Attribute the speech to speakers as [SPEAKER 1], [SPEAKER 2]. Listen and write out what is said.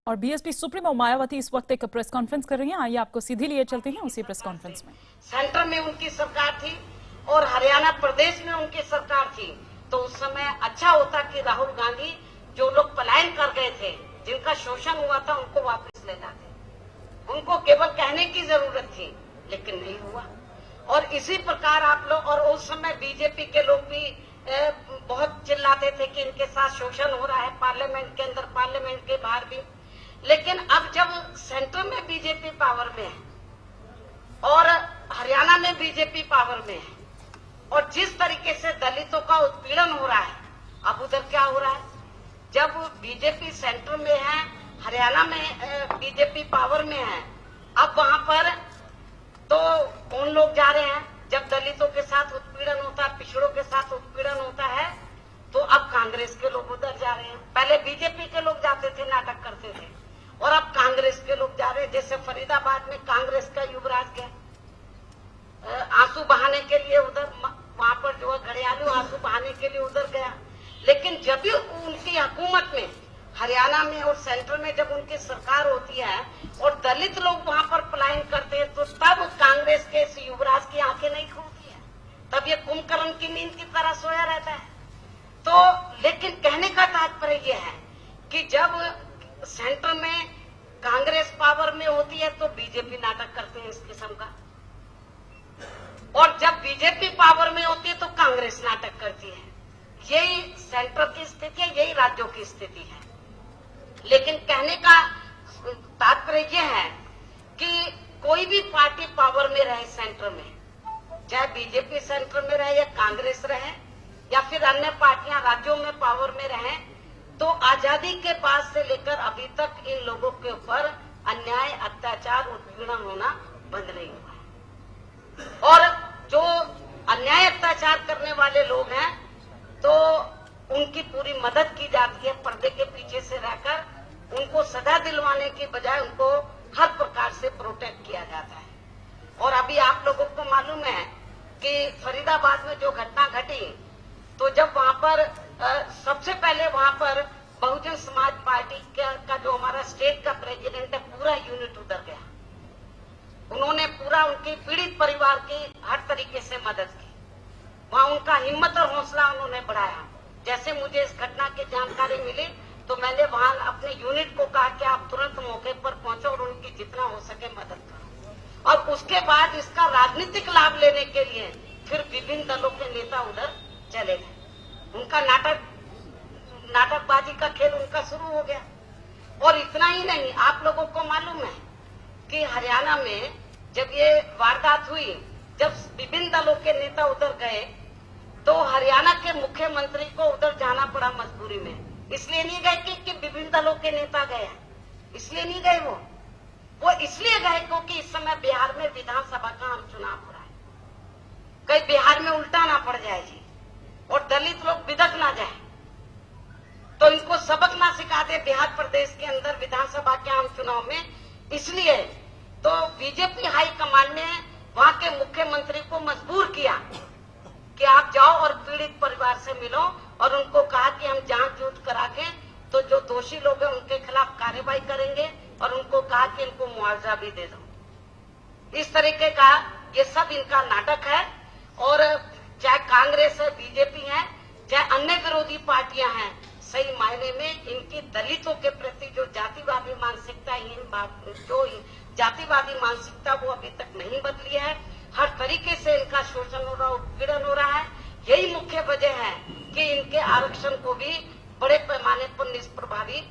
[SPEAKER 1] और BSP supremo Mayawati इस वक्त एक प्रेस कॉन्फ्रेंस कर रही हैं। आइए आपको सीधी लिए चलते हैं उसी प्रेस कॉन्फ्रेंस में।
[SPEAKER 2] सेंटर में उनकी सरकार थी और हरियाणा प्रदेश में उनकी सरकार थी, तो उस समय अच्छा होता कि राहुल गांधी जो लोग पलायन कर गए थे, जिनका शोषण हुआ था, उनको वापस ले जाते। उनको केवल कहने की जरूरत थी, लेकिन नहीं हुआ। और इसी प्रकार आप लोग, और उस समय बीजेपी के लोग भी बहुत चिल्लाते थे कि इनके साथ शोषण हो रहा है, पार्लियामेंट के अंदर, पार्लियामेंट के बाहर भी। लेकिन अब जब सेंटर में बीजेपी पावर में है और हरियाणा में बीजेपी पावर में है, और जिस तरीके से दलितों का उत्पीड़न हो रहा है, अब उधर क्या हो रहा है, जब बीजेपी सेंटर में है, हरियाणा में बीजेपी पावर में है, अब वहां पर तो कौन लोग जा रहे हैं? जब दलितों के साथ उत्पीड़न होता है, पिछड़ों के साथ उत्पीड़न होता है, तो अब कांग्रेस के लोग उधर जा रहे हैं। पहले बीजेपी के लोग जाते थे, नाटक करते थे, और अब कांग्रेस के लोग जा रहे हैं। जैसे फरीदाबाद में कांग्रेस का युवराज गया आंसू बहाने के लिए उधर, वहां पर जो है घड़ियालू आंसू बहाने के लिए उधर गया। लेकिन जब भी उनकी हुकूमत में, हरियाणा में और सेंट्रल में जब उनकी सरकार होती है और दलित लोग वहां पर पलायन करते हैं, तो तब कांग्रेस के इस युवराज की आंखें नहीं खुलती है, तब ये कुंभकर्ण की नींद की तरह सोया रहता है। तो लेकिन कहने का तात्पर्य यह है कि जब सेंटर में कांग्रेस पावर में होती है तो बीजेपी नाटक करते हैं इस किस्म का, और जब बीजेपी पावर में होती है तो कांग्रेस नाटक करती है। यही सेंटर की स्थिति है, यही राज्यों की स्थिति है। लेकिन कहने का तात्पर्य यह है कि कोई भी पार्टी पावर में रहे सेंटर में, चाहे बीजेपी सेंटर में रहे या कांग्रेस रहे या फिर अन्य पार्टियां राज्यों में पावर में रहे, तो आजादी के बाद से लेकर अभी तक इन लोगों के ऊपर अन्याय, अत्याचार, उत्पीड़न होना बंद नहीं हुआ है। और जो अन्याय अत्याचार करने वाले लोग हैं, तो उनकी पूरी मदद की जाती है, पर्दे के पीछे से रहकर उनको सजा दिलवाने की बजाय उनको हर प्रकार से प्रोटेक्ट किया जाता है। और अभी आप लोगों को मालूम है कि फरीदाबाद में जो घटना घटी, तो जब वहां पर सबसे पहले वहां पर बहुजन समाज पार्टी का जो हमारा स्टेट का प्रेसिडेंट है, पूरा यूनिट उधर गया। उन्होंने पूरा उनके पीड़ित परिवार की हर तरीके से मदद की। वहां उनका हिम्मत और हौसला उन्होंने बढ़ाया। जैसे मुझे इस घटना की जानकारी मिली तो मैंने वहां अपने यूनिट को कहा कि आप तुरंत मौके पर पहुंचो और उनकी जितना हो सके मदद करो। और उसके बाद इसका राजनीतिक लाभ लेने के लिए फिर विभिन्न दलों के नेता उधर चले गए। उनका नाटकबाजी का खेल उनका शुरू हो गया। और इतना ही नहीं, आप लोगों को मालूम है कि हरियाणा में जब ये वारदात हुई, जब विभिन्न दलों के नेता उधर गए, तो हरियाणा के मुख्यमंत्री को उधर जाना पड़ा मजबूरी में। इसलिए नहीं गए कि विभिन्न दलों के नेता गए, इसलिए नहीं गए वो इसलिए गए क्योंकि इस समय बिहार में विधानसभा का आम चुनाव हो रहा है। कहीं बिहार में उल्टा ना पड़ जाए जी, और दलित लोग बिदक ना जाए, तो इनको सबक ना सिखा दे बिहार प्रदेश के अंदर विधानसभा के आम चुनाव में। इसलिए तो बीजेपी हाईकमान ने वहां के मुख्यमंत्री को मजबूर किया कि आप जाओ और पीड़ित परिवार से मिलो, और उनको कहा कि हम जांच जूझ करा के तो जो दोषी लोग हैं उनके खिलाफ कार्रवाई करेंगे, और उनको कहा कि इनको मुआवजा भी दे दो। इस तरीके का ये सब इनका नाटक है। और चाहे कांग्रेस है, बीजेपी है, चाहे अन्य विरोधी पार्टियां हैं, सही मायने में इनकी दलितों के प्रति जो जातिवादी मानसिकता, जो जातिवादी मानसिकता वो अभी तक नहीं बदली है। हर तरीके से इनका शोषण हो रहा, उत्पीड़न हो रहा है। यही मुख्य वजह है कि इनके आरक्षण को भी बड़े पैमाने पर निष्प्रभावी